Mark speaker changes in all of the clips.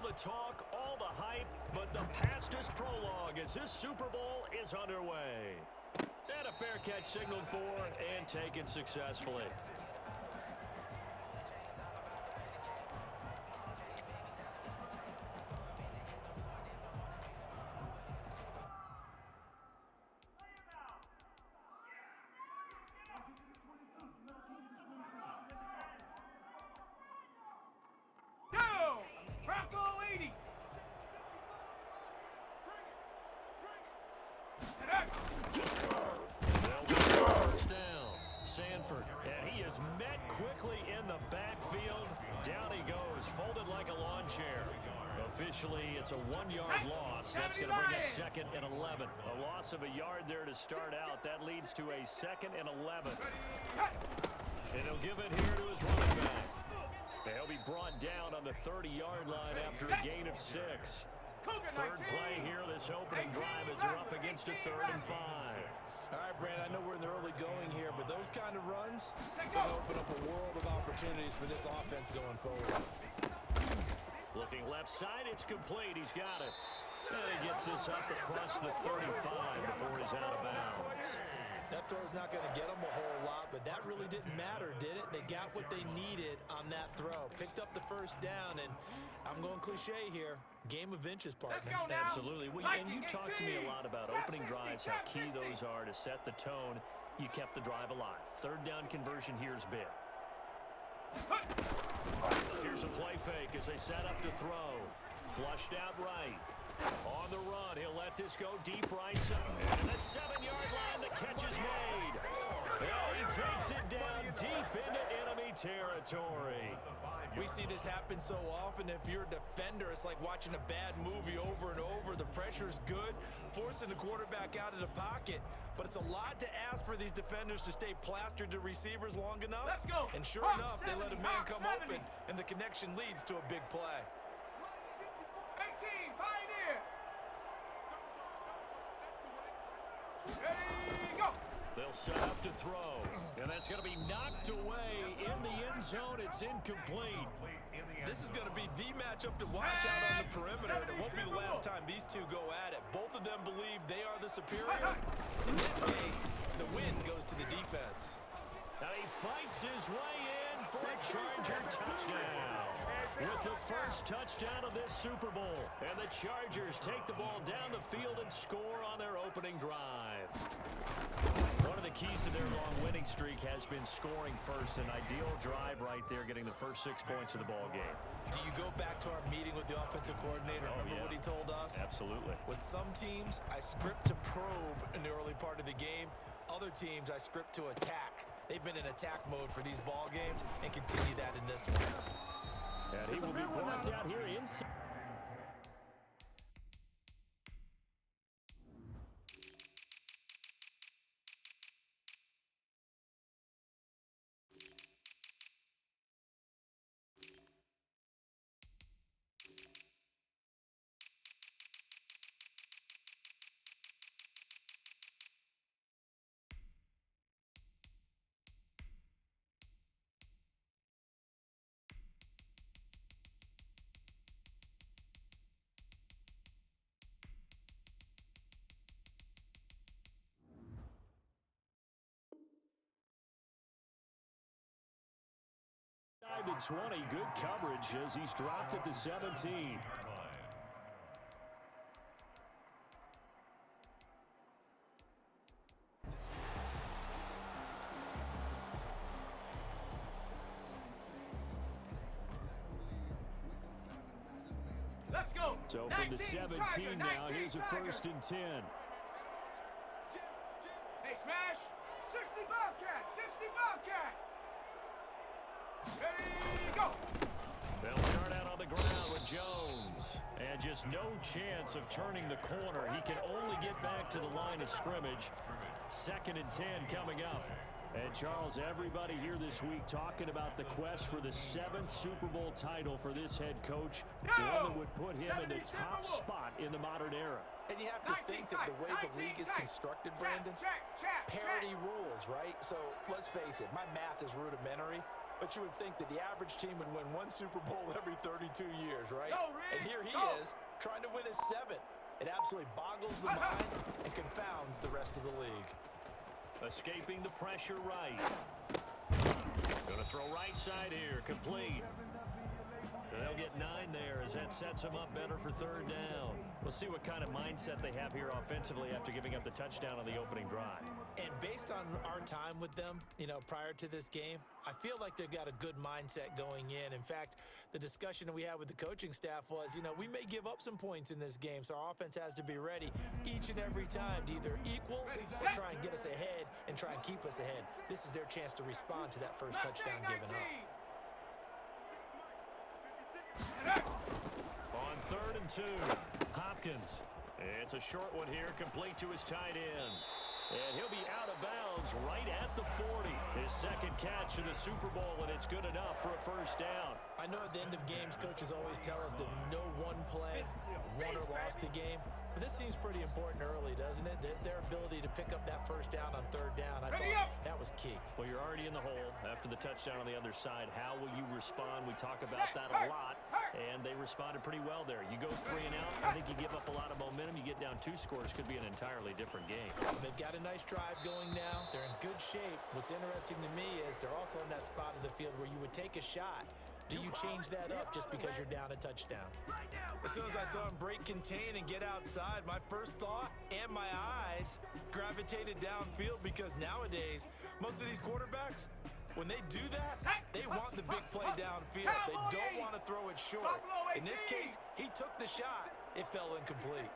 Speaker 1: the talk, all the hype, but the fastest prologue as this Super Bowl is underway. And a fair catch signaled for and taken successfully. And he is met quickly in the backfield. Down he goes, folded like a lawn chair. Officially, it's a 1-yard loss. That's going to bring it 2nd and 11. A loss of a yard there to start out. That leads to a 2nd and 11. And he'll give it here to his running back. He'll be brought down on the 30-yard line after a gain of 6. Third play here, this opening drive as they're up against a 3rd and 5.
Speaker 2: All right, Brand, I know we're in the early going here, but those kind of runs can open up a world of opportunities for this offense going forward.
Speaker 1: Looking left side, it's complete. He's got it. And he gets this up across the 35 before he's out of bounds.
Speaker 2: That throw's not going to get them a whole lot, but that really didn't matter, did it? They got what they needed on that throw. Picked up the first down, and I'm going cliche here. Game of inches, partner.
Speaker 1: Absolutely. Well, and you talked to me a lot about opening drives, how key those are to set the tone. You kept the drive alive. 3rd down conversion here is big. Here's a play fake as they set up to throw. Flushed out right. On the run, he'll let this go deep right side. And the 7-yard line, the catch is made. And he takes it down deep into enemy territory.
Speaker 2: We see this happen so often. If you're a defender, it's like watching a bad movie over and over. The pressure's good, forcing the quarterback out of the pocket. But it's a lot to ask for these defenders to stay plastered to receivers long enough.
Speaker 3: Let's go.
Speaker 2: And sure enough, they let a man come open, and the connection leads to a big play.
Speaker 3: 18, Pioneer. Ready, go.
Speaker 1: They'll set up to throw. And that's going to be knocked away in the end zone. It's incomplete.
Speaker 2: This is going to be the matchup to watch out on the perimeter, and it won't be the last time these two go at it. Both of them believe they are the superior. In this case, the win goes to the defense.
Speaker 1: Now he fights his way in for a Charger touchdown. With the first touchdown of this Super Bowl. And the Chargers take the ball down the field and score on their opening drive. One of the keys to their long winning streak has been scoring first. An ideal drive right there, getting the first 6 points of the ball game.
Speaker 2: Do you go back to our meeting with the offensive coordinator? Remember what he told us?
Speaker 1: Absolutely.
Speaker 2: With some teams, I script to probe in the early part of the game. Other teams, I script to attack. They've been in attack mode for these ball games and continue that in this one.
Speaker 1: And he will be brought down here inside. The 20, good coverage as he's dropped at the 17.
Speaker 3: Let's go.
Speaker 1: So from the 17 now, here's a 1st and 10.
Speaker 3: Hey, smash. 60 Bobcat. 60 Bobcat. Ready, go.
Speaker 1: They'll start out on the ground with Jones. And just no chance of turning the corner. He can only get back to the line of scrimmage. 2nd and 10 coming up. And, Charles, everybody here this week talking about the quest for the 7th Super Bowl title for this head coach. One that would put him in the top spot in the modern era.
Speaker 2: And you have to think that the way the league is constructed, Brandon, parity rules, right? So let's face it, my math is rudimentary. But you would think that the average team would win one Super Bowl every 32 years, right?
Speaker 3: Go, Reed,
Speaker 2: And here he
Speaker 3: go.
Speaker 2: is trying to win his 7th. It absolutely boggles the mind and confounds the rest of the league.
Speaker 1: Escaping the pressure right. Going to throw right side here, complete. They'll get 9 there as that sets them up better for 3rd down. We'll see what kind of mindset they have here offensively after giving up the touchdown on the opening drive.
Speaker 2: And based on our time with them, prior to this game, I feel like they've got a good mindset going in. In fact, the discussion that we had with the coaching staff was, we may give up some points in this game, so our offense has to be ready each and every time to either equal or try and get us ahead and try and keep us ahead. This is their chance to respond to that first touchdown given up.
Speaker 1: On 3rd and 2, Hopkins. It's a short one here, complete to his tight end. And he'll be out of bounds right at the 40. His 2nd catch in the Super Bowl, and it's good enough for a 1st down.
Speaker 2: I know at the end of games, coaches always tell us that no one play won or lost a game. But this seems pretty important early, doesn't it? Their ability to pick up that 1st down on 3rd down, I thought that was key.
Speaker 1: Well, you're already in the hole after the touchdown on the other side. How will you respond? We talk about that a lot, and they responded pretty well there. You go 3 and out, I think you give up a lot of momentum. You get down 2 scores, could be an entirely different game.
Speaker 2: So they've got a nice drive going now. They're in good shape. What's interesting to me is they're also in that spot of the field where you would take a shot. Do you change that up just because you're down a touchdown? As soon as I saw him break contain and get outside, my first thought and my eyes gravitated downfield, because nowadays, most of these quarterbacks, when they do that, they want the big play downfield. They don't want to throw it short. In this case, he took the shot. It fell incomplete.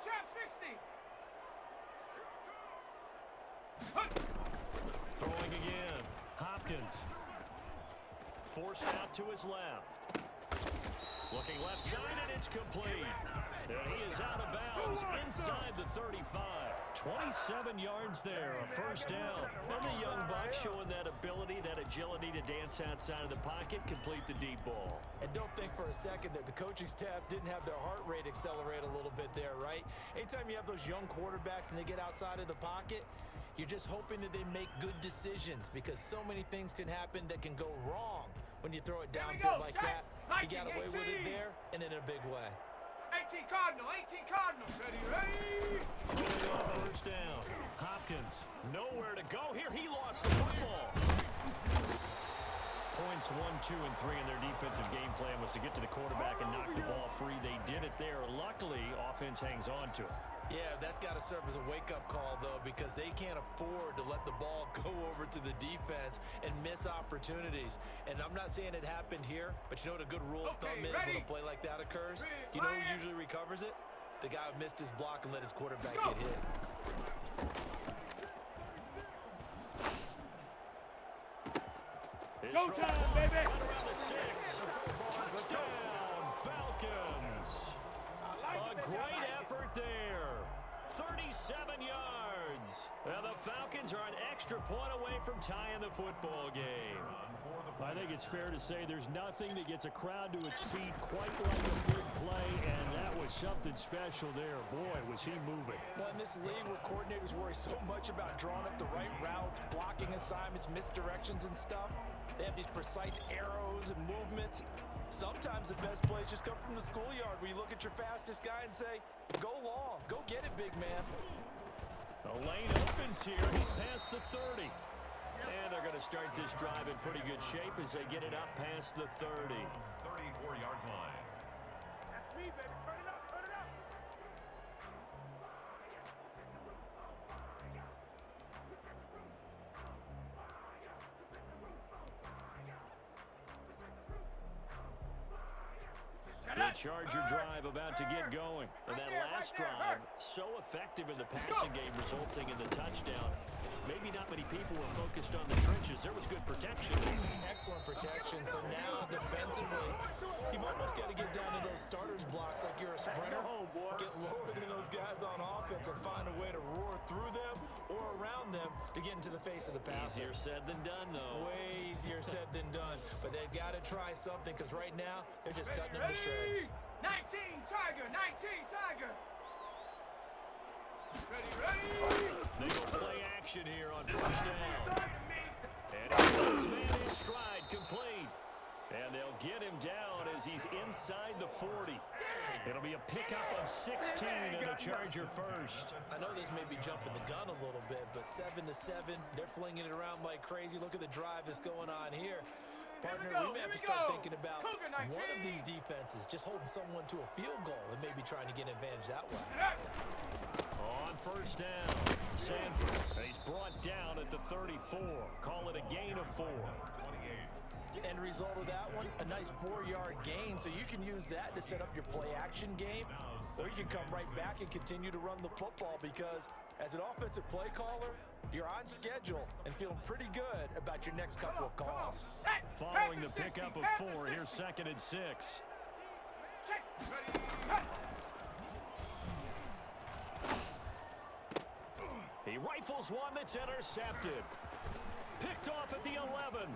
Speaker 3: Trap 60.
Speaker 1: Throwing again. Hopkins. Forced out to his left. Looking left side, and it's complete. And he is out of bounds inside the 35. 27 yards there, a 1st down. And the young buck showing that ability, that agility to dance outside of the pocket, complete the deep ball.
Speaker 2: And don't think for a second that the coaching staff didn't have their heart rate accelerate a little bit there, right? Anytime you have those young quarterbacks and they get outside of the pocket, you're just hoping that they make good decisions, because so many things can happen that can go wrong when you throw it downfield like that. He got away with it there and in a big way.
Speaker 3: 18 Cardinal, 18 Cardinal. Ready.
Speaker 1: Throwing on 1st down. Hopkins, nowhere to go here. He lost the football. Points 1, 2, and 3 in their defensive game plan was to get to the quarterback and knock the ball free. They did it there. Luckily, offense hangs on to it.
Speaker 2: Yeah, that's got to serve as a wake-up call, though, because they can't afford to let the ball go over to the defense and miss opportunities. And I'm not saying it happened here, but you know what a good rule of thumb is when a play like that occurs? You know who usually recovers it? The guy who missed his block and let his quarterback get hit.
Speaker 3: Go time, baby.
Speaker 1: Right around the 6. Touchdown, Falcons. A great effort there. 37 yards. Now the Falcons are an extra point away from tying the football game. I think it's fair to say there's nothing that gets a crowd to its feet quite like a big play, and that was something special there. Boy, was he moving.
Speaker 2: Well, in this league where coordinators worry so much about drawing up the right routes, blocking assignments, misdirections and stuff, they have these precise arrows and movements. Sometimes the best plays just come from the schoolyard, where you look at your fastest guy and say, go long, go get it, big man.
Speaker 1: The lane opens here. He's past the 30. And they're going to start this drive in pretty good shape as they get it up past the 30.
Speaker 4: 34-yard line.
Speaker 3: That's me, baby. Turn it up, turn it up.
Speaker 1: The Charger drive about to get going. And that last drive, so effective in the passing game, resulting in the touchdown. Maybe not many people were focused on the trenches. There was good protection.
Speaker 2: Excellent protection. So now defensively, you've almost got to get down to those starters blocks like you're a sprinter. Get lower than those guys on offense and find a way to roar through them or around them to get into the face of the passer.
Speaker 1: Easier said than done, though.
Speaker 2: Way easier said than done. But they've got to try something, because right now they're just cutting them to shreds.
Speaker 3: 19 Tiger, 19 Tiger. Ready.
Speaker 1: They go play action here on first down. And he puts man in stride, complete. And they'll get him down as he's inside the 40. It'll be a pickup of 16 and a Charger first.
Speaker 2: I know this may be jumping the gun a little bit, but 7-7, they're flinging it around like crazy. Look at the drive that's going on here. Partner, we may have to start thinking about one of these defenses just holding someone to a field goal and maybe trying to get an advantage that way.
Speaker 1: On first down, Sanford. He's brought down at the 34. Call it a gain of 4.
Speaker 4: 28.
Speaker 2: End result of that one, a nice 4-yard gain, so you can use that to set up your play-action game, or you can come right back and continue to run the football because as an offensive play caller, you're on schedule and feeling pretty good about your next couple of calls.
Speaker 1: Following the pickup of 4, here's 2nd and 6. He rifles one that's intercepted. Picked off at the 11.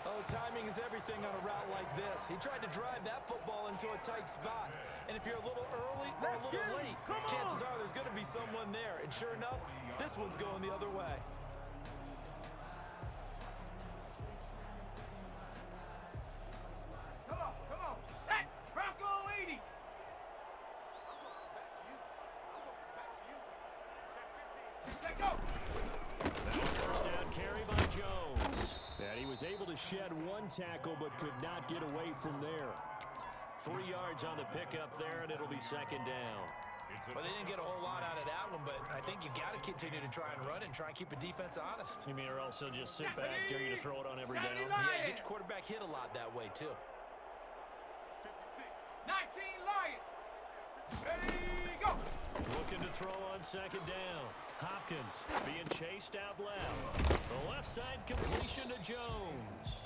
Speaker 2: Oh, timing is everything on a route like this. He tried to drive that football into a tight spot. And if you're a little early or a little late, chances are there's going to be someone there. And sure enough, this one's going the other way.
Speaker 3: Come on. Set. Bronco 80. Let go.
Speaker 1: First down carry by Jones. And he was able to shed one tackle but could not get away from there. 3 yards on the pickup there, and it'll be 2nd down.
Speaker 2: Well, they didn't get a whole lot out of that one, but I think you got to continue to try and run and try and keep the defense honest.
Speaker 1: You mean or else he'll just sit back, dare you to throw it on every down?
Speaker 2: Yeah, get your quarterback hit a lot that way, too.
Speaker 3: 19 Lion. Ready, go.
Speaker 1: Looking to throw on 2nd down. Hopkins being chased out left. The left side completion to Jones.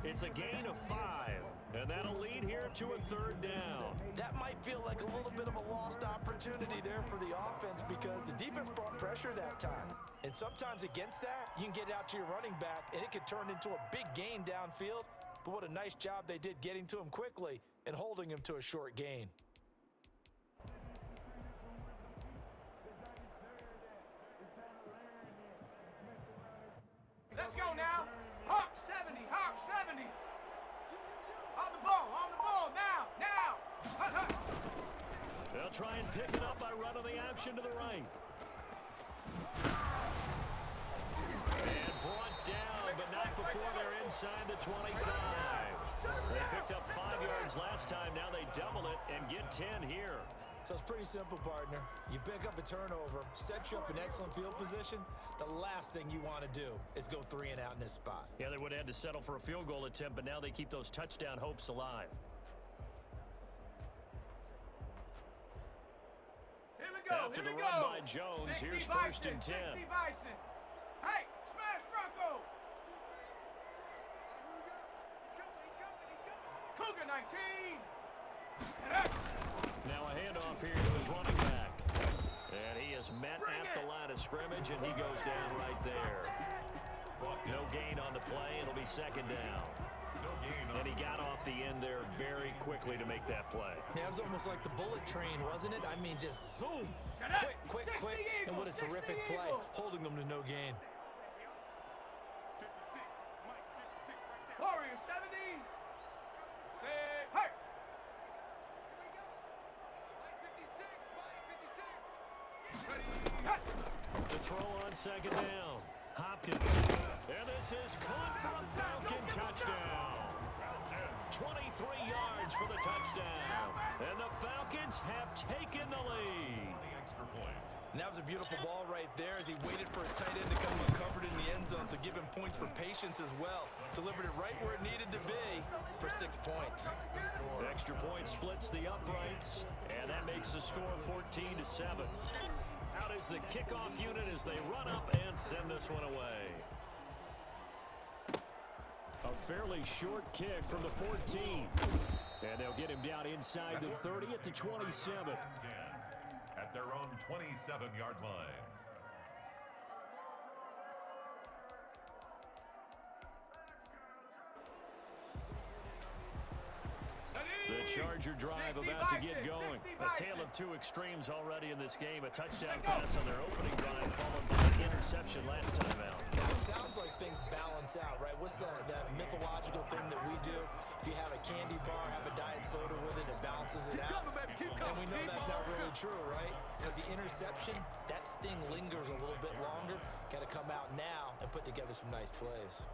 Speaker 1: It's a gain of 5, and that'll lead here to a 3rd down.
Speaker 2: That might feel like a little bit of a lost opportunity there for the offense because the defense brought pressure that time. And sometimes against that, you can get out to your running back, and it could turn into a big gain downfield. But what a nice job they did getting to him quickly and holding him to a short gain.
Speaker 3: Let's go now. Hawk 70. On the ball, now.
Speaker 1: They'll try and pick it up by running the option to the right. And brought down, but not before they're inside the 25. They picked up 5 yards last time. Now they double it and get 10 here.
Speaker 2: So it's pretty simple, partner. You pick up a turnover, set you up in excellent field position. The last thing you want to do is go 3 and out in this spot.
Speaker 1: Yeah, they would have had to settle for a field goal attempt, but now they keep those touchdown hopes alive.
Speaker 3: Here we go.
Speaker 1: After the run by Jones, here's 1st and 10.
Speaker 3: 60 Bison. Hey, smash Bronco. Cougar 19.
Speaker 1: Now a handoff here to his running back. And he is met at the line of scrimmage, and he goes down right there. No gain on the play. It'll be 2nd down.
Speaker 4: No gain on.
Speaker 1: And he got off the end there very quickly to make that play.
Speaker 2: Yeah, it was almost like the bullet train, wasn't it? I mean, just zoom. Quick. And what a terrific play, holding them to no gain.
Speaker 3: Warrior 70. Say, hey.
Speaker 1: The throw on 2nd down. Hopkins. And this is caught for a Falcon touchdown. 23 yards for the touchdown. And the Falcons have taken the lead.
Speaker 4: Extra point.
Speaker 2: And that was a beautiful ball right there as he waited for his tight end to come uncovered in the end zone. So give him points for patience as well. Delivered it right where it needed to be for 6 points.
Speaker 1: Extra point splits the uprights, and that makes the score 14-7. Out is the kickoff unit as they run up and send this one away. A fairly short kick from the 14. And they'll get him down inside the 30 at the 27.
Speaker 4: 10 at their own 27-yard line.
Speaker 1: Charger drive about to get going. A tale of two extremes already in this game. A touchdown pass on their opening drive, followed by an interception last time out.
Speaker 2: It sounds like things balance out, right? What's that mythological thing that we do? If you have a candy bar, have a diet soda with it, it balances it out. And we know that's not really true, right? Because the interception, that sting lingers a little bit longer. Got to come out now and put together some nice plays.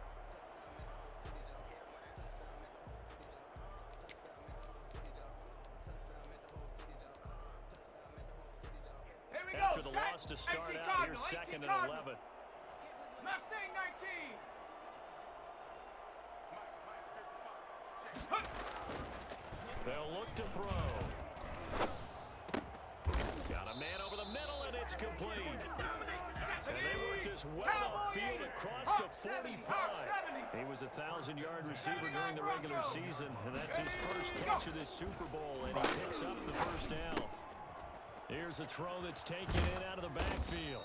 Speaker 1: After the loss to start out, here's 2nd and 11.
Speaker 3: Mustang 19.
Speaker 1: They'll look to throw. Got a man over the middle, and it's complete. And they work this well upfield across the 45. He was a 1,000-yard receiver during the regular season, and that's his first catch of this Super Bowl, and he picks up the first down. Here's a throw that's taken in out of the backfield.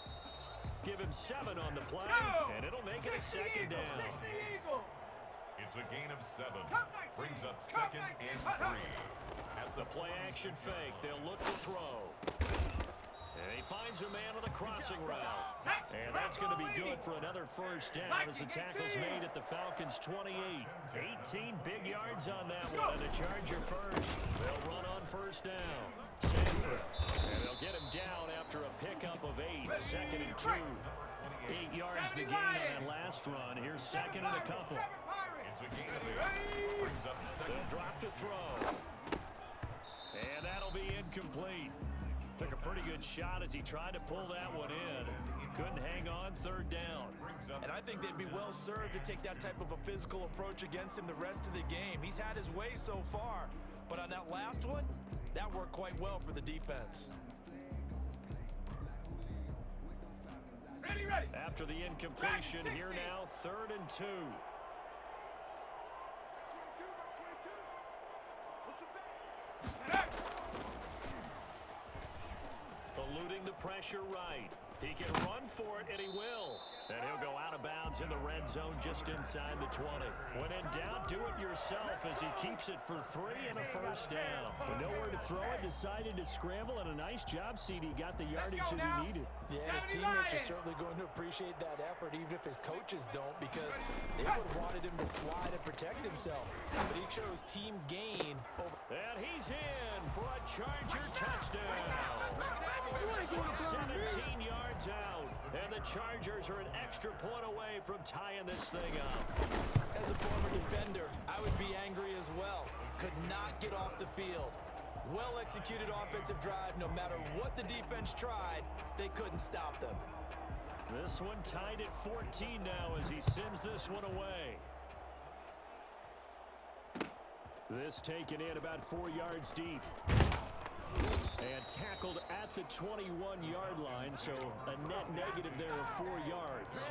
Speaker 1: Give him 7 on the play, and it'll make it a 2nd down.
Speaker 4: It's a gain of 7. Brings up 2nd and 3.
Speaker 1: At the play-action fake, they'll look to throw. And he finds a man on the crossing route. And that's going to be good for another first down as the tackle's made at the Falcons' 28. 18 big yards on that one, and a Charger first. They'll run on first down. Sanford. And they'll get him down after a pickup of 8. 2nd and 2. 8 yards the gain on that last run. Here's 2nd and a couple.
Speaker 4: It's a gain of 8. Brings up 2nd.
Speaker 1: They'll drop to throw. And that'll be incomplete. Took a pretty good shot as he tried to pull that one in. Couldn't hang on 3rd down.
Speaker 2: And I think they'd be well served to take that type of a physical approach against him the rest of the game. He's had his way so far, but on that last one, that worked quite well for the defense.
Speaker 3: Ready.
Speaker 1: After the incompletion, here now, 3rd and 2. Eluding the pressure right. He can run for it, and he will. And he'll go out of bounds in the red zone just inside the 20. When in doubt, do it yourself as he keeps it for 3 and a first down. But nowhere to throw it, decided to scramble, and a nice job, CD. Got the yardage that he needed.
Speaker 2: Yeah, and his teammates are certainly going to appreciate that effort, even if his coaches don't, because they would have wanted him to slide and protect himself. But he chose team gain over.
Speaker 1: And he's in for a Charger touchdown. From 17 yards out. And the Chargers are an extra point away from tying this thing up.
Speaker 2: As a former defender, I would be angry as well. Could not get off the field. Well-executed offensive drive. No matter what the defense tried, they couldn't stop them.
Speaker 1: This one tied at 14 now as he sends this one away. This taken in about 4 yards deep. And tackled at the 21-yard line, so a net negative there of 4 yards.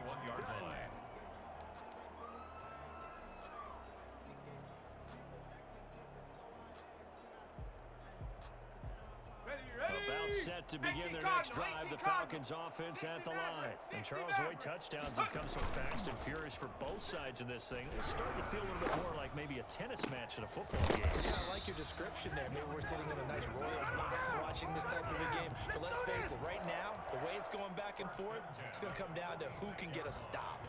Speaker 4: 21-yard line.
Speaker 1: About set to begin their next drive, the Falcons offense at the line. And Charles White touchdowns have come so fast and furious for both sides in this thing. It's starting to feel a little bit more like maybe a tennis match in a football game.
Speaker 2: Yeah, I like your description there. Maybe we're sitting in a nice royal box watching this type of a game. But let's face it, right now, the way it's going back and forth, it's going to come down to who can get a stop.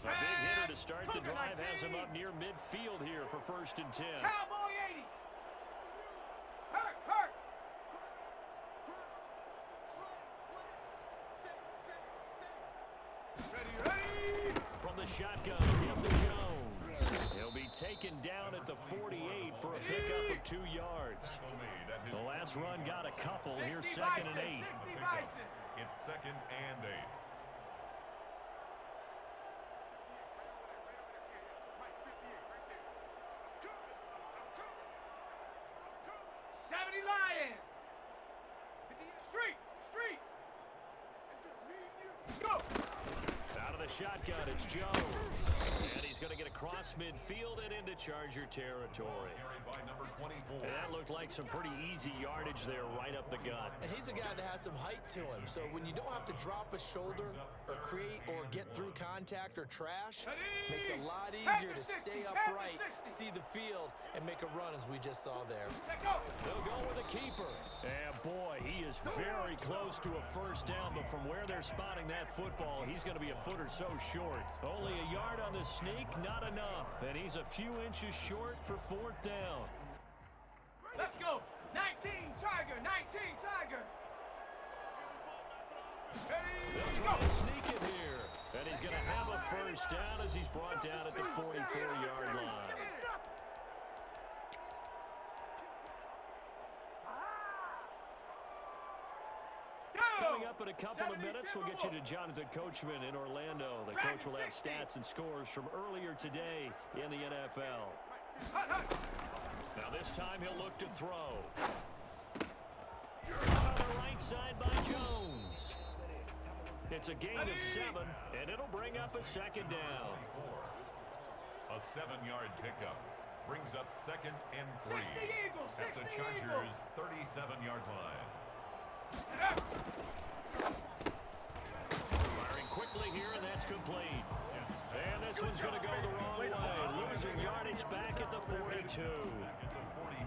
Speaker 1: A big hitter to start the drive has him up near midfield here for 1st and 10.
Speaker 3: Cowboy 80. Hurt. Ready.
Speaker 1: From the shotgun, give to Jones. He'll be taken down at the 48 for a pickup of 2 yards. The last run got a couple. Here's 2nd and 8.
Speaker 4: It's 2nd and 8.
Speaker 3: Lion. Street. Go.
Speaker 1: Out of the shotgun, it's Jones. And he's going to get across midfield and into Charger territory.
Speaker 4: Carried by number 24.
Speaker 1: And that looked like some pretty easy yardage there right up the gut.
Speaker 2: And he's a guy that has some height to him, so when you don't have to drop a shoulder or create or get through contact or trash, makes it a lot easier to stay upright, see the field, and make a run as we just saw there.
Speaker 1: They'll go with a keeper. And boy, he is very close to a first down, but from where they're spotting that football, he's going to be a foot or so short. Only a yard on the sneak, not enough, and he's a few inches short for fourth down.
Speaker 3: Let's go. 19 Tiger, 19 Tiger.
Speaker 1: They'll try to sneak it here, and he's going to have a first down as he's brought down at the 44-yard line. Coming up in a couple of minutes, we'll get you to Jonathan Coachman in Orlando. The coach will have stats and scores from earlier today in the NFL. Now this time he'll look to throw. On the right side by Jones. It's a gain of 7, and it'll bring up a second down.
Speaker 4: A 7-yard pickup brings up 2nd and 3 at the
Speaker 3: 60
Speaker 4: Chargers' 37-yard line.
Speaker 1: Firing quickly here, and that's complete. And this one's going to go the wrong way, losing yardage back at the 42.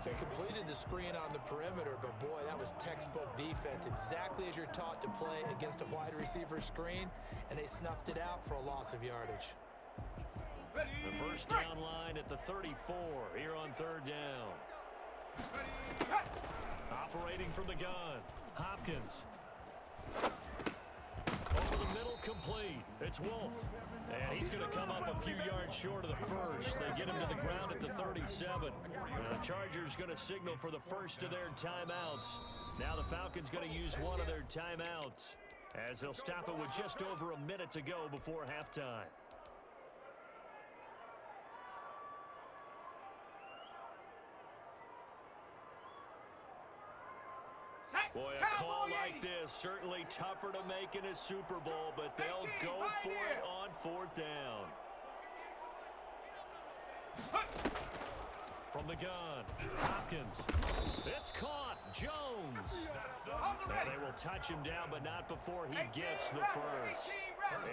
Speaker 2: They completed the screen on the perimeter, but boy, that was textbook defense, exactly as you're taught to play against a wide receiver screen, and they snuffed it out for a loss of yardage.
Speaker 1: The first down line at the 34 here on third down. Operating from the gun, Hopkins. Over the middle, complete. It's Wolf. And he's going to come up a few yards short of the first. They get him to the ground at the 37. And the Chargers going to signal for the first of their timeouts. Now the Falcons going to use one of their timeouts, as they'll stop it with just over a minute to go before halftime. Boy, a call like this, certainly tougher to make in a Super Bowl, but they'll go for it on fourth down. From the gun, Hopkins. It's caught. Jones. And they will touch him down, but not before he gets the first.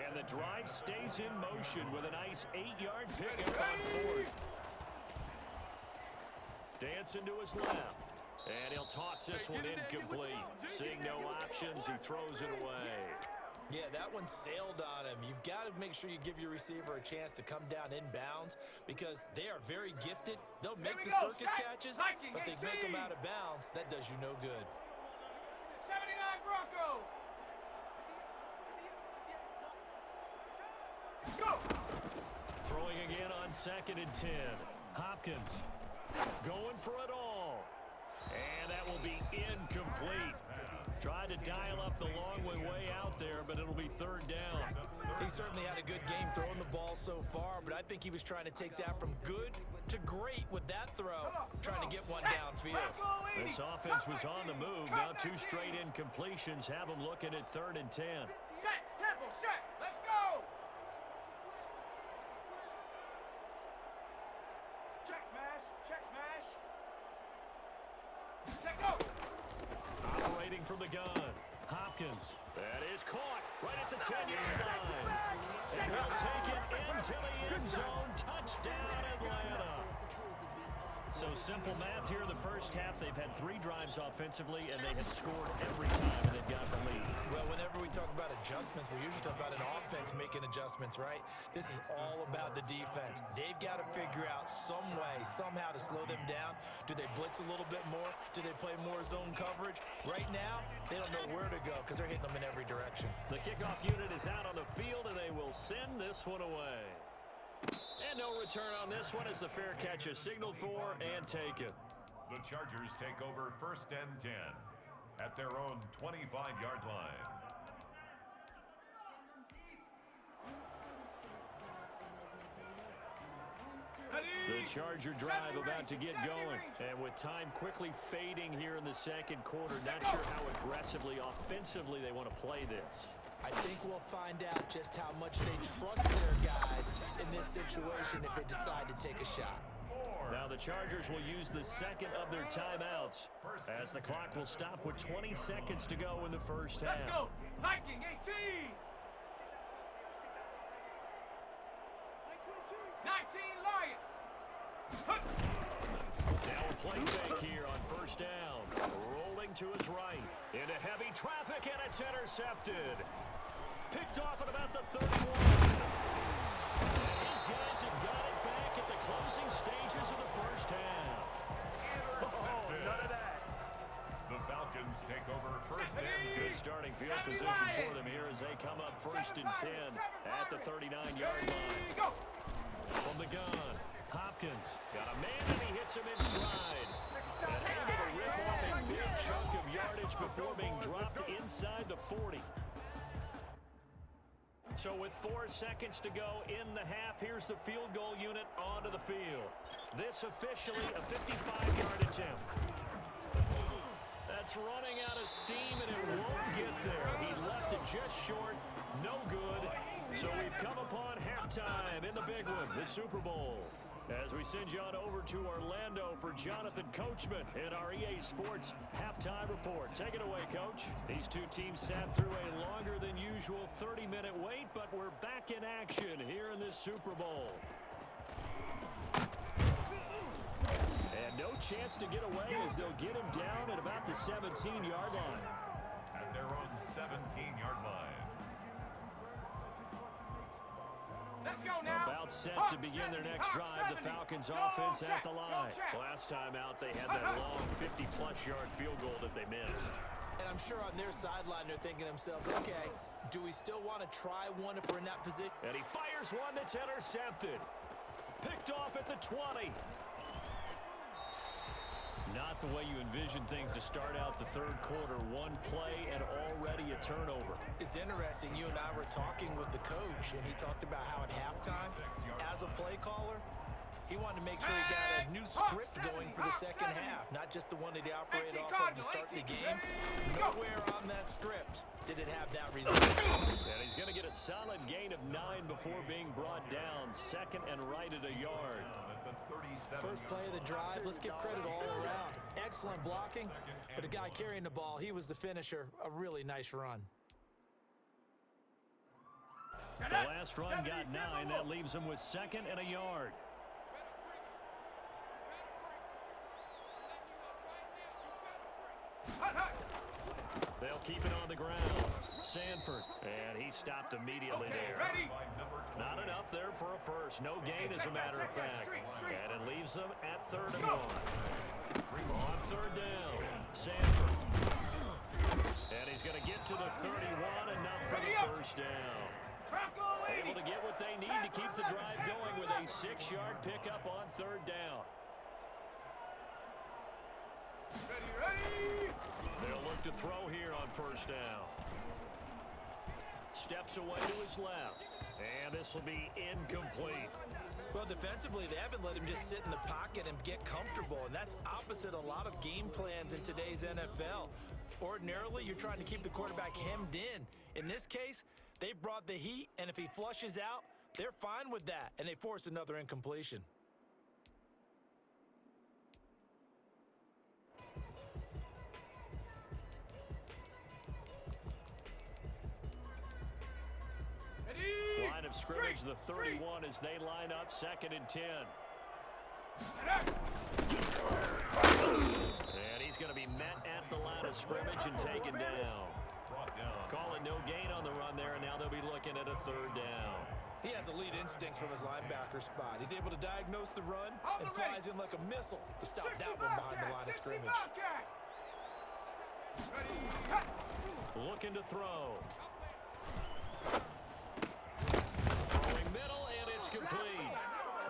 Speaker 1: And the drive stays in motion with a nice 8-yard pickup on fourth. Dancing to his left. And he'll toss this one incomplete. Seeing no options, he throws it away.
Speaker 2: Yeah, that one sailed on him. You've got to make sure you give your receiver a chance to come down inbounds, because they are very gifted. They'll make the circus catches, but they make them out of bounds. That does you no good.
Speaker 3: 79 Bronco. Go.
Speaker 1: Throwing again on 2nd and 10. Hopkins going for it all. And that will be incomplete. Tried to dial up the long way out there, but it'll be third down.
Speaker 2: He certainly had a good game throwing the ball so far, but I think he was trying to take that from good to great with that throw, trying to get one downfield.
Speaker 1: This offense was on the move. Now 2 straight incompletions have them looking at 3rd and 10.
Speaker 3: Set, tempo, set. Let's go. Check smash, check smash. Check go.
Speaker 1: Operating from the gun, Hopkins. That is caught right at the 10-yard line. And he'll take it into the end zone. Touchdown, Atlanta. So simple math here in the first half. They've had 3 drives offensively, and they have scored every time, and they've got the lead.
Speaker 2: Well, whenever we talk about adjustments, we usually talk about an offense making adjustments, right? This is all about the defense. They've got to figure out some way, somehow to slow them down. Do they blitz a little bit more? Do they play more zone coverage? Right now, they don't know where to go because they're hitting them in every direction.
Speaker 1: The kickoff unit is out on the field, and they will send this one away. And no return on this one as the fair catch is signaled for and taken.
Speaker 4: The Chargers take over 1st and 10 at their own 25-yard line.
Speaker 1: The Charger drive about to get going. And with time quickly fading here in the second quarter, not sure how aggressively, offensively they want to play this.
Speaker 2: I think we'll find out just how much they trust their guys in this situation if they decide to take a shot.
Speaker 1: Now the Chargers will use the second of their timeouts as the clock will stop with 20 seconds to go in the first half.
Speaker 3: Let's go. Hiking 18. 19 Lion.
Speaker 1: Now a play fake here on first down. Rolling to his right. Into heavy traffic, and it's intercepted. Picked off at about the 31. And these guys have got it back at the closing stages of the first half. Oh, none of that.
Speaker 4: The Falcons take over first and 10.
Speaker 1: Good starting field position for them here as they come up first and 10 at the 39-yard line.
Speaker 3: Go.
Speaker 1: From the gun, Hopkins got a man and he hits him in stride. And able to rip off a big chunk of yardage before being dropped inside the 40. So with 4 seconds to go in the half, here's the field goal unit onto the field. This officially a 55-yard attempt. That's running out of steam, and it won't get there. He left it just short. No good. So we've come upon halftime in the big one, the Super Bowl. As we send you on over to Orlando for Jonathan Coachman in our EA Sports halftime report. Take it away, Coach. These two teams sat through a longer than usual 30-minute wait, but we're back in action here in this Super Bowl. And no chance to get away as they'll get him down at about the 17-yard line.
Speaker 4: At their own 17-yard line.
Speaker 3: Let's go now.
Speaker 1: About set to begin their next drive, the Falcons offense at the line. Last time out, they had that long 50-plus yard field goal that they missed.
Speaker 2: And I'm sure on their sideline they're thinking to themselves, okay, do we still want to try one if we're in that position?
Speaker 1: And he fires one that's intercepted. Picked off at the 20. Not the way you envision things to start out the third quarter. One play and already a turnover.
Speaker 2: It's interesting. You and I were talking with the coach, and he talked about how at halftime, as a play caller, he wanted to make sure he got a new script going for the second half, not just the one that he operated off of to start the game. Nowhere on that script did it have that result.
Speaker 1: And he's going to get a solid gain of 9 before being brought down. Second and right at a yard.
Speaker 2: First play of the drive, let's give credit all around. Excellent blocking, but the guy carrying the ball, he was the finisher. A really nice run.
Speaker 1: The last run got 9. That leaves him with second and a yard. They'll keep it on the ground. Sanford, and he stopped immediately there. Not enough there for a first. No gain, as a matter of fact. And it leaves them at 3rd and 1. On 3rd down, Sanford. And he's going to get to the 31, enough for the first down. Able to get what they need to keep the drive going with a 6-yard pickup on 3rd down. They'll look to throw here on first down. Steps away to his left. And this will be incomplete.
Speaker 2: Well, defensively, they haven't let him just sit in the pocket and get comfortable, and that's opposite a lot of game plans in today's NFL. Ordinarily, you're trying to keep the quarterback hemmed in. In this case, they brought the heat, and if he flushes out, they're fine with that, and they force another incompletion.
Speaker 1: Line of scrimmage, the 31 as they line up 2nd and 10. And he's going to be met at the line of scrimmage and taken down. Call it no gain on the run there, and now they'll be looking at a 3rd down.
Speaker 2: He has elite instincts from his linebacker spot. He's able to diagnose the run and flies in like a missile to stop that one behind the line of scrimmage.
Speaker 1: Looking to throw. Throwing middle, and it's complete.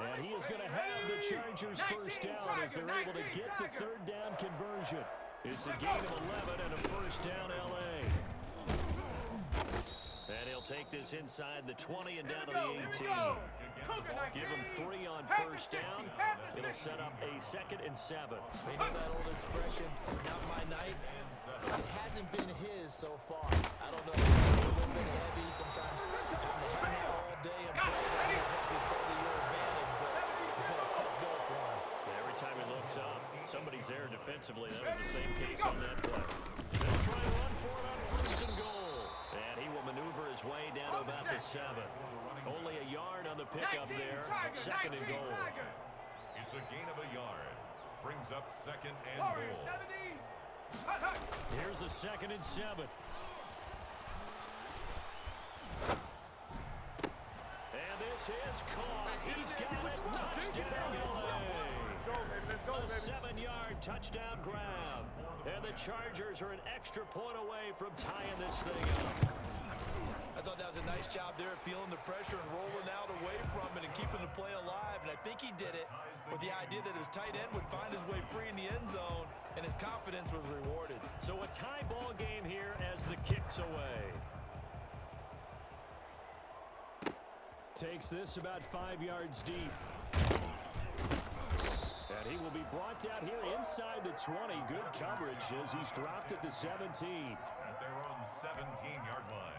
Speaker 1: And he is going to have the Chargers first down as they're able to get the 3rd down conversion. It's a gain of 11 and a first down L.A. And he'll take this inside the 20 and down to the 18. Give him 3 on first down. It'll set up a 2nd and 7.
Speaker 2: You know that old expression, it's not my night. It hasn't been his so far. I don't know, it's a little bit heavy. Sometimes having to hang out all day and play doesn't exactly play to your advantage, but it's been a tough go for him.
Speaker 1: Yeah, Offensively, that was the same case on that play. They'll try and run for it on first and goal. And he will maneuver his way down to about the 7. Only a yard on the pickup there. Second and goal.
Speaker 4: It's a gain of a yard. Brings up second and goal.
Speaker 1: Here's a 2nd and 7. And this is caught. He's got it. Touchdown, LA. A 7-yard touchdown grab. And the Chargers are an extra point away from tying this thing up.
Speaker 2: I thought that was a nice job there, feeling the pressure and rolling out away from it and keeping the play alive. And I think he did it with the idea that his tight end would find his way free in the end zone, and his confidence was rewarded.
Speaker 1: So a tie ball game here as the kick's away. Takes this about 5 yards deep. And he will be brought down here inside the 20. Good coverage as he's dropped at the 17.
Speaker 4: At their own 17-yard line.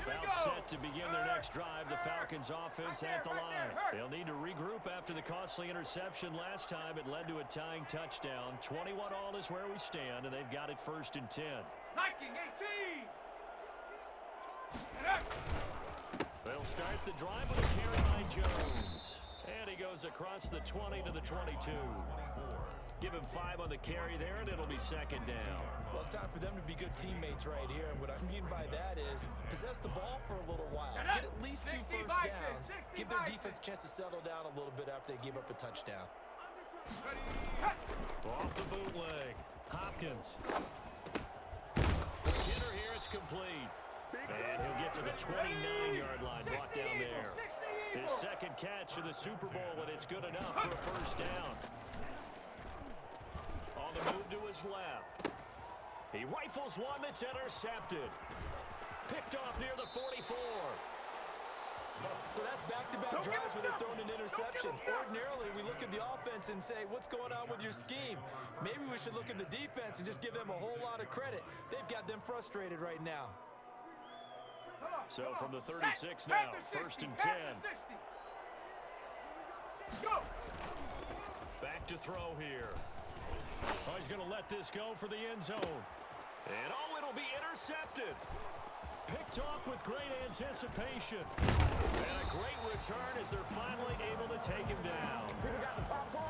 Speaker 1: About set to begin their next drive. The Falcons offense at the line. They'll need to regroup after the costly interception last time. It led to a tying touchdown. 21-all is where we stand, and they've got it 1st and 10.
Speaker 3: Viking 18.
Speaker 1: They'll start the drive with a carry by Jones. And he goes across the 20 to the 22. Give him 5 on the carry there, and it'll be 2nd down.
Speaker 2: Well, it's time for them to be good teammates right here. And what I mean by that is possess the ball for a little while. Get at least 2 first downs. Give their defense a chance to settle down a little bit after they give up a touchdown.
Speaker 1: Off the bootleg. Hopkins. The hitter here, it's complete. And he'll get to the 29-yard line, brought down there. His 2nd catch of the Super Bowl, and it's good enough for a first down. On the move to his left. He rifles one that's intercepted. Picked off near the 44.
Speaker 2: So that's back-to-back drives where they're throwing an interception. Ordinarily, we look at the offense and say, what's going on with your scheme? Maybe we should look at the defense and just give them a whole lot of credit. They've got them frustrated right now.
Speaker 1: So from the 36 now, 1st and 10. Back to throw here. Oh, he's going to let this go for the end zone. And oh, it'll be intercepted. Picked off with great anticipation. And a great return as they're finally able to take him down.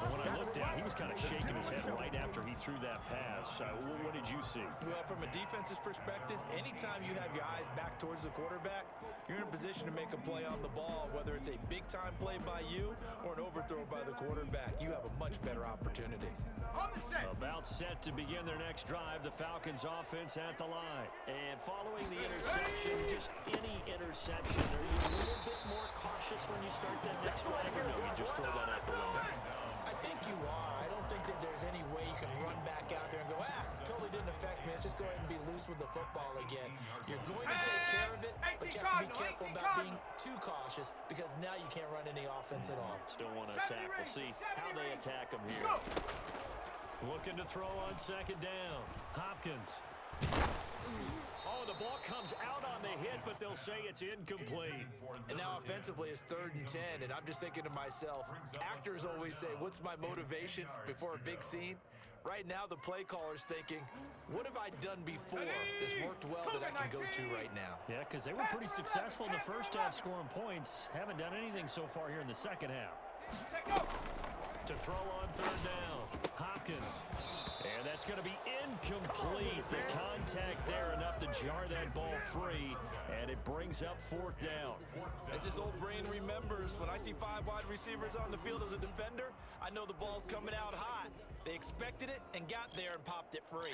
Speaker 1: And when I looked down, he was kind of shaking his head right after he threw that pass. What did you see?
Speaker 2: Well, from a defense's perspective, anytime you have your eyes back towards the quarterback, you're in a position to make a play on the ball, whether it's a big-time play by you or an overthrow by the quarterback. You have a much better opportunity.
Speaker 1: About set to begin their next drive, the Falcons offense at the line. And following the interception, just any interception, are you a little bit more cautious when you start that next drive, or no, you just throw that out the window?
Speaker 2: I think you are. I don't think that there's any way you can run back out there and go, totally didn't affect me. Let's just go ahead and be loose with the football again. You're going to take care of it, but you have to be careful about being too cautious because now you can't run any offense at all.
Speaker 1: Still want to attack. We'll see how they attack them here. Looking to throw on 2nd down. Hopkins. Oh, the ball comes out on the hit, but they'll say it's incomplete.
Speaker 2: And now offensively it's 3rd and 10, and I'm just thinking to myself, actors always say, what's my motivation before a big scene? Right now the play caller's thinking, what have I done before that's worked well that I can go to right now?
Speaker 1: Yeah, because they were pretty successful in the first half scoring points. Haven't done anything so far here in the second half. To throw on 3rd down. Hopkins. And that's going to be incomplete. The contact there enough to jar that ball free, and it brings up 4th down.
Speaker 2: As this old brain remembers, when I see 5 wide receivers on the field as a defender, I know the ball's coming out hot. They expected it and got there and popped it free.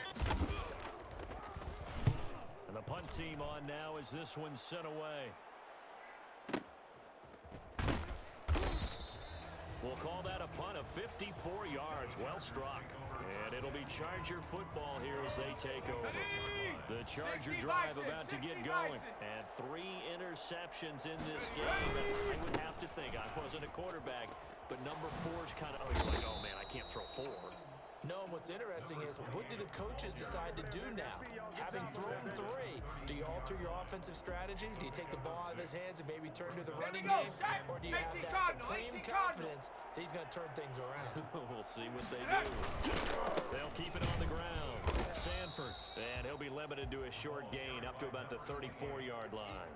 Speaker 1: And the punt team on now as this one's sent away. We'll call that a punt of 54 yards. Well struck. And it'll be Charger football here as they take over. The Charger drive about to get going. And 3 interceptions in this game. I would have to think, I wasn't a quarterback, but number 4's kind of, oh, man, I can't throw 4.
Speaker 2: No, what's what's interesting is, what do the coaches decide to do now? Having thrown 3, do you alter your offensive strategy? Do you take the ball out of his hands and maybe turn to the running game? Or do you have that supreme confidence that he's going to turn things around?
Speaker 1: We'll see what they do. They'll keep it on the ground. Sanford, and he'll be limited to a short gain up to about the 34-yard line.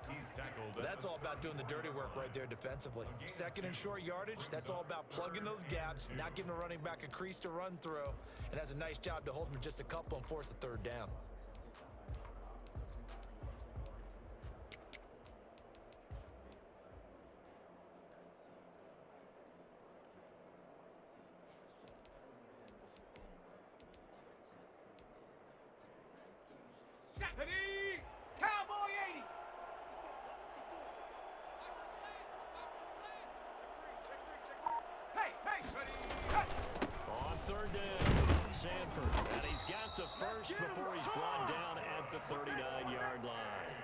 Speaker 4: He's tackled.
Speaker 2: That's all about doing the dirty work right there defensively. Second and short yardage, that's all about plugging those gaps, not giving a running back a crease to run through, and has a nice job to hold him just a couple and force a 3rd down.
Speaker 3: Ready? Cowboy 80. Hey, ready?
Speaker 1: On 3rd down, Sanford, and he's got the first before he's brought down at the 39-yard line.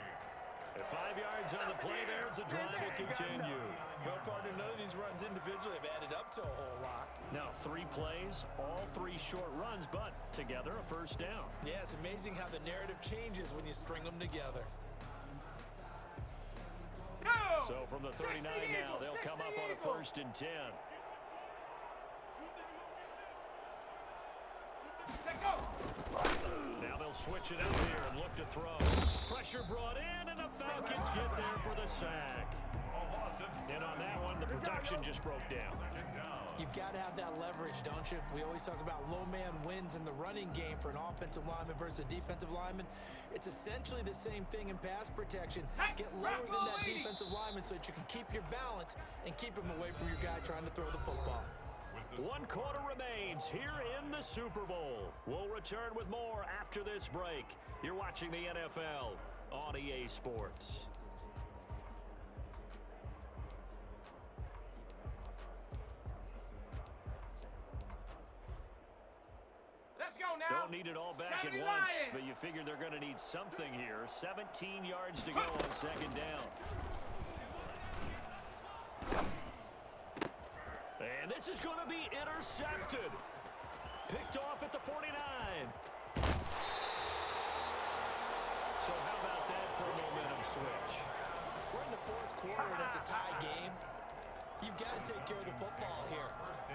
Speaker 1: At 5 yards on the play there, the drive will continue.
Speaker 2: Well, partner, none of these runs individually have added up to a whole lot.
Speaker 1: Now 3 plays, all 3 short runs, but together a first down.
Speaker 2: Yeah, it's amazing how the narrative changes when you string them together.
Speaker 1: So from the 39 now, they'll come up on a 1st and 10. Now they'll switch it up here and look to throw. Pressure brought in, and the Falcons get there for the sack. And on that one, the protection just broke down.
Speaker 2: You've got to have that leverage, don't you? We always talk about low man wins in the running game for an offensive lineman versus a defensive lineman. It's essentially the same thing in pass protection. Get lower than that defensive lineman so that you can keep your balance and keep him away from your guy trying to throw the football.
Speaker 1: 1 quarter remains here in the Super Bowl. We'll return with more after this break. You're watching the NFL on EA Sports.
Speaker 3: Let's go now.
Speaker 1: Don't need it all back at once, but you figure they're going to need something here. 17 yards to go on 2nd down. And this is going to be intercepted. Picked off at the 49. So how about that for a momentum switch?
Speaker 2: We're in the 4th quarter and it's a tie game. You've got to take care of the football here.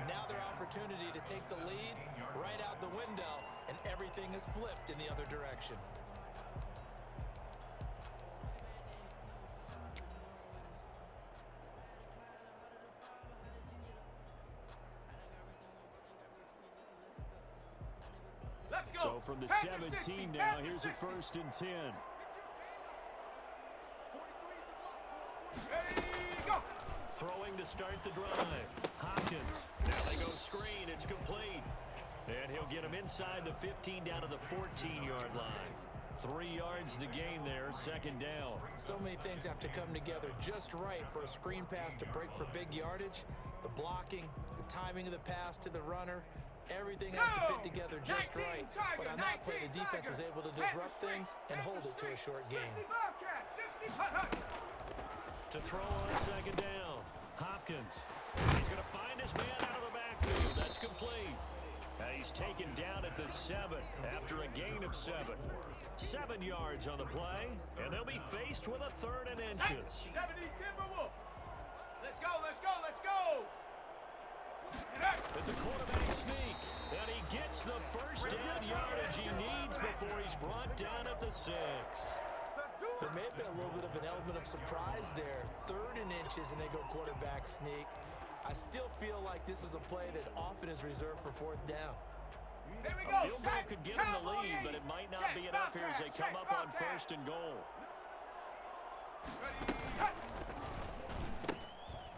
Speaker 2: Now their opportunity to take the lead right out the window, and everything is flipped in the other direction.
Speaker 3: Let's go.
Speaker 1: So from the 17 now, here's a 1st and 10.
Speaker 3: Ready, go.
Speaker 1: Throwing to start the drive. Hopkins. Now they go screen. It's complete. And he'll get him inside the 15 down to the 14-yard line. 3 yards the gain there, 2nd down.
Speaker 2: So many things have to come together just right for a screen pass to break for big yardage. The blocking, the timing of the pass to the runner, everything has to fit together just right. But on that play, the defense was able to disrupt things and hold it to a short gain.
Speaker 3: 60 Bobcat, 60 hut.
Speaker 1: To throw on 2nd down. Hopkins. He's going to find his man out of the backfield. That's complete. He's taken down at the 7 after a gain of 7. 7 yards on the play, and they'll be faced with a 3rd and inches.
Speaker 3: 70 Timberwolf. Let's go, let's go, let's go.
Speaker 1: It's a quarterback sneak, and he gets the first down yardage he needs before he's brought down at the 6.
Speaker 2: There may have been a little bit of an element of surprise there. 3rd and inches, and they go quarterback sneak. I still feel like this is a play that often is reserved for 4th down.
Speaker 3: Here we
Speaker 1: A
Speaker 3: go.
Speaker 1: field goal could get him the lead, but it might not be enough here as they come up on 1st and goal.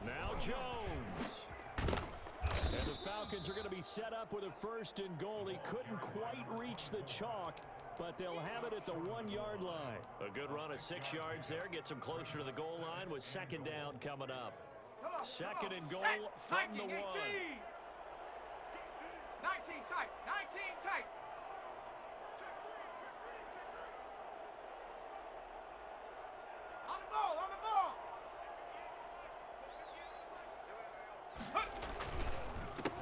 Speaker 1: Now Jones. And the Falcons are going to be set up with a 1st and goal. He couldn't quite reach the chalk, but they'll have it at the 1-yard line. A good run of 6 yards there gets them closer to the goal line with 2nd down coming up. 2nd and goal from the 1.
Speaker 3: 19 tight, 19 tight. On the ball, on the ball.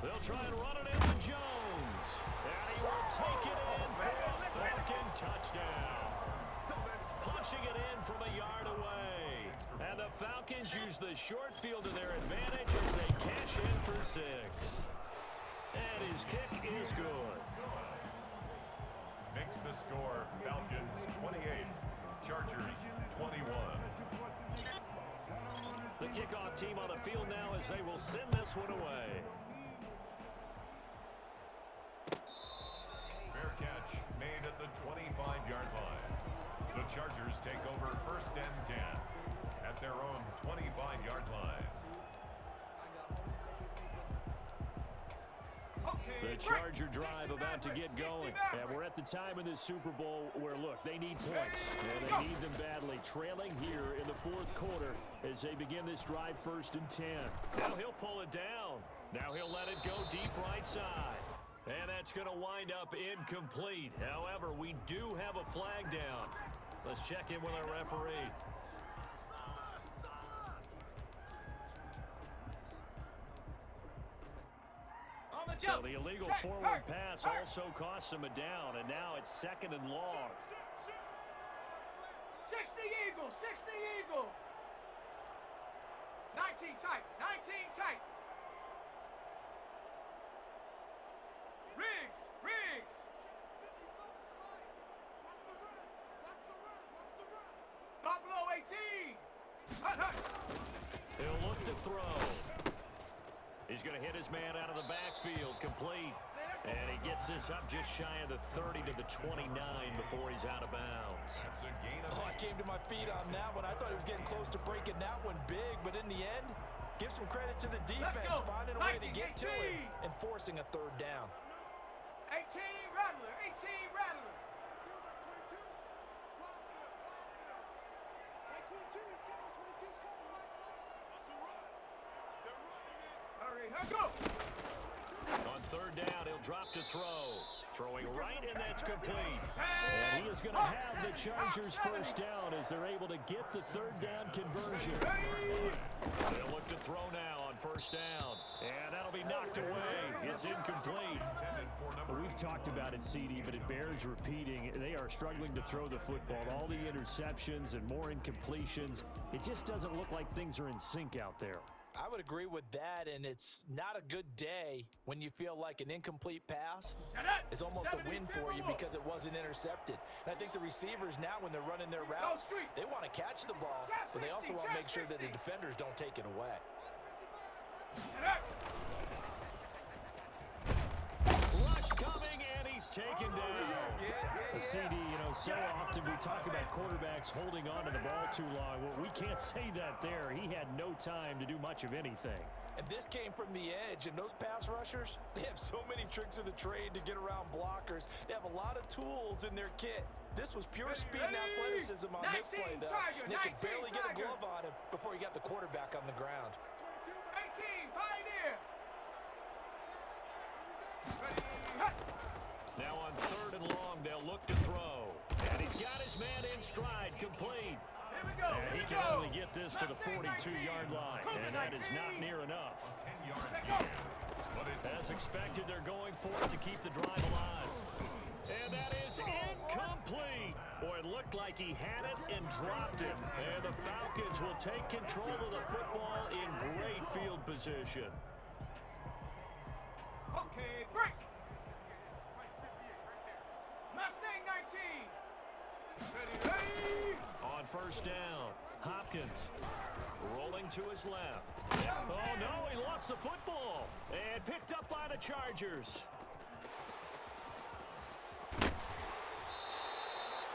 Speaker 1: They'll try and run it into Jones. Eagles use the short field to their advantage as they cash in for 6. And his kick is good.
Speaker 4: Makes the score Falcons 28, Chargers 21.
Speaker 1: The kickoff team on the field now as they will send this one away.
Speaker 4: Fair catch made at the 25-yard line. The Chargers take over 1st and 10 at their own 25-yard line.
Speaker 1: The Charger drive about to get going. And we're at the time in this Super Bowl where, look, they need points. And they need them badly. Trailing here in the 4th quarter as they begin this drive 1st and 10. Now he'll pull it down. Now he'll let it go deep right side. And that's going to wind up incomplete. However, we do have a flag down. Let's check in with our referee. So the illegal forward pass also costs him a down, and now it's 2nd and long.
Speaker 3: 60 Eagle, 60 Eagle. 19 tight, 19 tight. Riggs, Riggs. Buffalo 18. Hut, hut.
Speaker 1: He'll look to throw. He's going to hit his man out of the backfield, complete. And he gets this up just shy of the 30 to the 29 before he's out of bounds.
Speaker 4: That's a gain of
Speaker 2: I came to my feet on that one. I thought he was getting close to breaking that one big, but in the end, give some credit to the defense, finding a way to get to it and forcing a 3rd down.
Speaker 3: 18 Rattler, 18 Rattler. Hurry, here go.
Speaker 1: On 3rd down, he'll drop to throw. Throwing right, and that's complete. And he is going to have the Chargers 1st down as they're able to get the 3rd down conversion. They'll look to throw now on 1st down. And that'll be knocked away. It's incomplete. We've talked about it, CD, but it bears repeating. They are struggling to throw the football. All the interceptions and more incompletions. It just doesn't look like things are in sync out there.
Speaker 2: I would agree with that, and it's not a good day when you feel like an incomplete pass is almost a win for you because it wasn't intercepted. And I think the receivers now, when they're running their routes, they want to catch the ball, but they also want to make sure that the defenders don't take it away.
Speaker 1: Rush coming, and he's taken down. CD, so often we talk about quarterbacks holding on to the ball too long. Well, we can't say that there. He had no time to do much of anything.
Speaker 2: And this came from the edge, and those pass rushers, they have so many tricks of the trade to get around blockers. They have a lot of tools in their kit. This was pure speed and athleticism on this play, though. And they could barely get a glove on him before he got the quarterback on the ground.
Speaker 3: 18, Pioneer.
Speaker 1: Now on 3rd and long, they'll look to throw. And he's got his man in stride, complete. And he can only get this to the 42-yard line. And that is not near enough.
Speaker 4: 10-yard gain.
Speaker 1: As expected, they're going for it to keep the drive alive. And that is incomplete. Boy, it looked like he had it and dropped it. And the Falcons will take control of the football in great field position.
Speaker 3: Okay, break. Mustang 19. Ready.
Speaker 1: On 1st down, Hopkins rolling to his left. Oh, no, he lost the football. And picked up by the Chargers.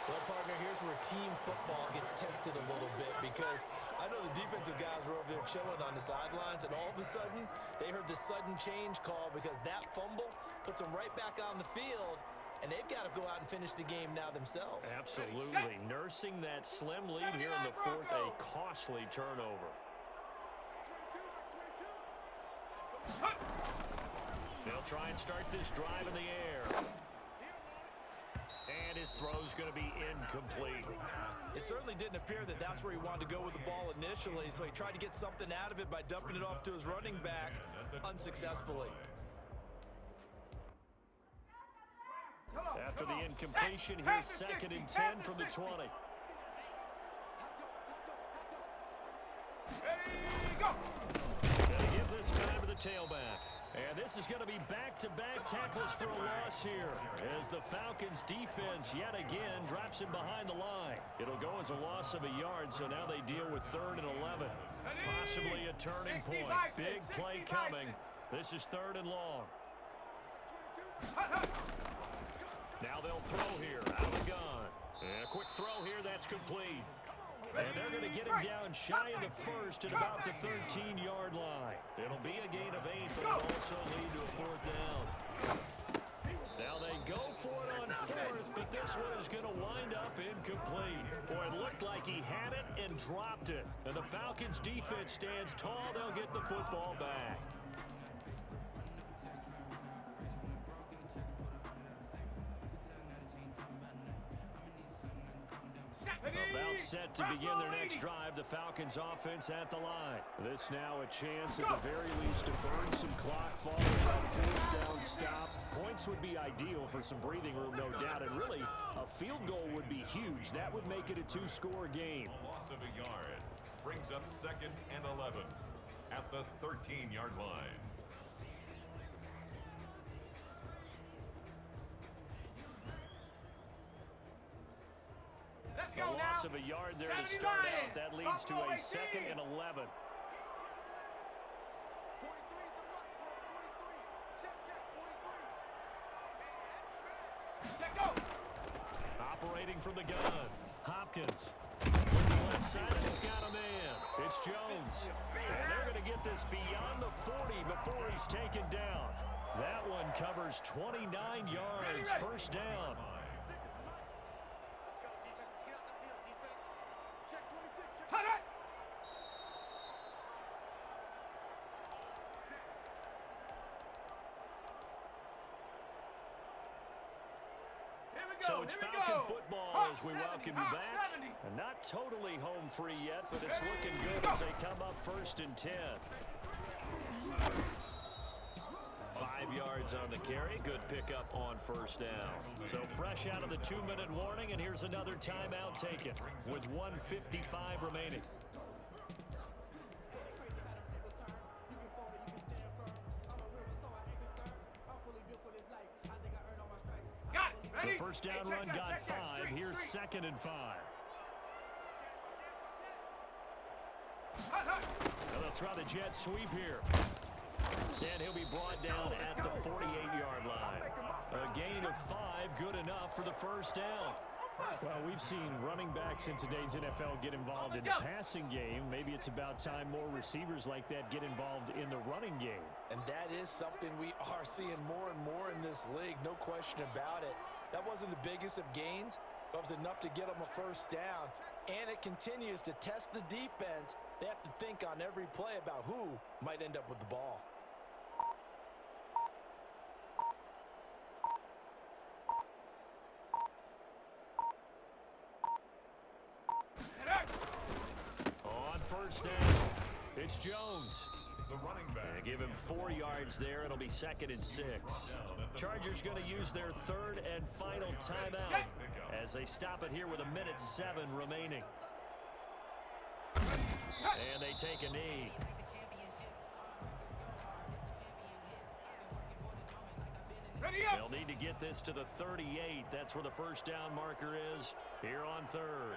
Speaker 2: Well, partner, here's where team football gets tested a little bit because I know the defensive guys were over there chilling on the sidelines, and all of a sudden, they heard the sudden change call because that fumble puts them right back on the field, and they've got to go out and finish the game now themselves.
Speaker 1: Absolutely. Nursing that slim lead here in the 4th, a costly turnover. They'll try and start this drive in the air. And his throw's going to be incomplete.
Speaker 2: It certainly didn't appear that that's where he wanted to go with the ball initially, so he tried to get something out of it by dumping it off to his running back unsuccessfully.
Speaker 1: After the incompletion, here's 2nd and 10 from the 20.
Speaker 3: Ready.
Speaker 1: tailback. And this is going to be back-to-back tackles for a loss here as the Falcons defense yet again drops him behind the line. It'll go as a loss of a yard, so now they deal with 3rd and 11. Possibly a turning point. Big play coming. This is 3rd and long. Now they'll throw here out of the gun. And a quick throw here that's complete. And they're going to get him down shy of the 1st at about the 13-yard line. It'll be a gain of 8, but it'll also lead to a 4th down. Now they go for it on 4th, but this one is going to wind up incomplete. Boy, it looked like he had it and dropped it. And the Falcons defense stands tall. They'll get the football back. About set to begin their next drive, the Falcons offense at the line. This now a chance at the very least to burn some clock following that 4th down stop. Points would be ideal for some breathing room, no doubt, and really a field goal would be huge. That would make it a 2-score game.
Speaker 4: A loss of a yard brings up 2nd and 11 at the 13-yard line.
Speaker 3: Let's
Speaker 1: A
Speaker 3: go
Speaker 1: loss
Speaker 3: now.
Speaker 1: of a yard there to start out. That leads to a 2nd and 11.
Speaker 3: Let go.
Speaker 1: Operating from the gun. Hopkins. With the left side, and he's got a man. It's Jones. And they're going to get this beyond the 40 before he's taken down. That one covers 29 yards. 1st down. So it's Falcon football as we welcome you back. And not totally home free yet, but it's looking good as they come up 1st and 10. 5 yards on the carry. Good pickup on 1st down. So fresh out of the 2-minute warning, and here's another timeout taken with 1:55 remaining. The 1st down run got 5. Here's 2nd and 5. Now they'll try the jet sweep here. And he'll be brought down at the 48-yard line. A gain of 5, good enough for the 1st down. Well, we've seen running backs in today's NFL get involved in the passing game. Maybe it's about time more receivers like that get involved in the running game.
Speaker 2: And that is something we are seeing more and more in this league, no question about it. That wasn't the biggest of gains, but it was enough to get them a 1st down. And it continues to test the defense. They have to think on every play about who might end up with the ball.
Speaker 1: On 1st down, it's Jones.
Speaker 4: The running back.
Speaker 1: They give him 4 yards there. It'll be 2nd and 6. Chargers going to use their 3rd and final timeout as they stop it here with 1:07 remaining. And they take a knee. They'll need to get this to the 38. That's where the 1st down marker is here on 3rd.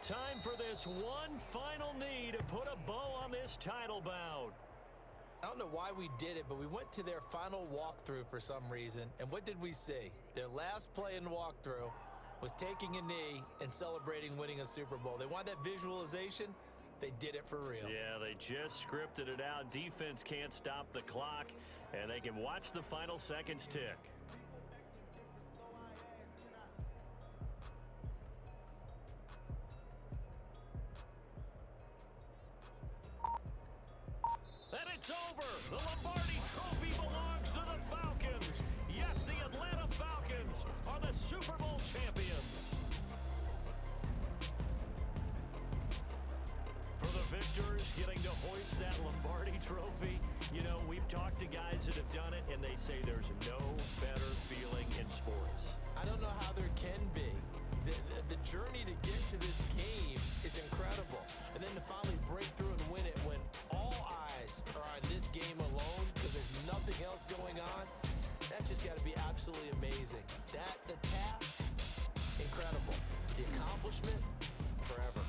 Speaker 1: Time for this one final knee to put a bow on this title bout.
Speaker 2: I don't know why we did it, but we went to their final walkthrough for some reason. And what did we see? Their last play in walkthrough was taking a knee and celebrating winning a Super Bowl. They want that visualization. They did it for real.
Speaker 1: Yeah, they just scripted it out. Defense can't stop the clock, and they can watch the final seconds tick. And it's over. The Lombardi Trophy belongs to the Falcons. Yes, the Atlanta Falcons are the Super Bowl champions. For the victors, getting to hoist that Lombardi guys that have done it, and they say there's no better feeling in sports.
Speaker 2: I don't know how there can be. The journey to get to this game is incredible. And then to finally break through and win it when all eyes are on this game alone because there's nothing else going on, that's just got to be absolutely amazing. The task, incredible. The accomplishment, forever.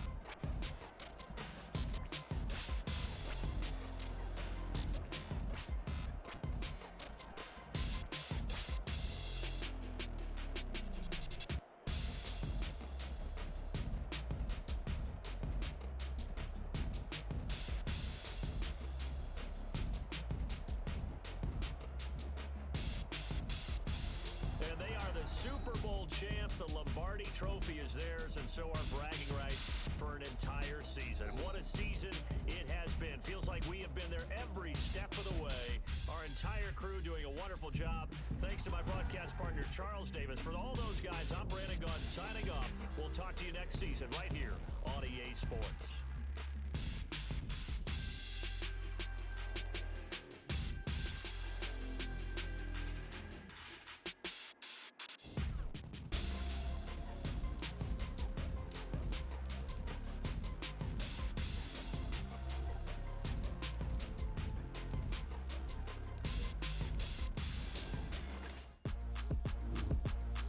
Speaker 1: Super Bowl champs. The Lombardi Trophy is theirs, and so are bragging rights for an entire season. What a season it has been. Feels like we have been there every step of the way. Our entire crew doing a wonderful job. Thanks to my broadcast partner, Charles Davis. For all those guys, I'm Brandon Gunn signing off. We'll talk to you next season right here on EA Sports.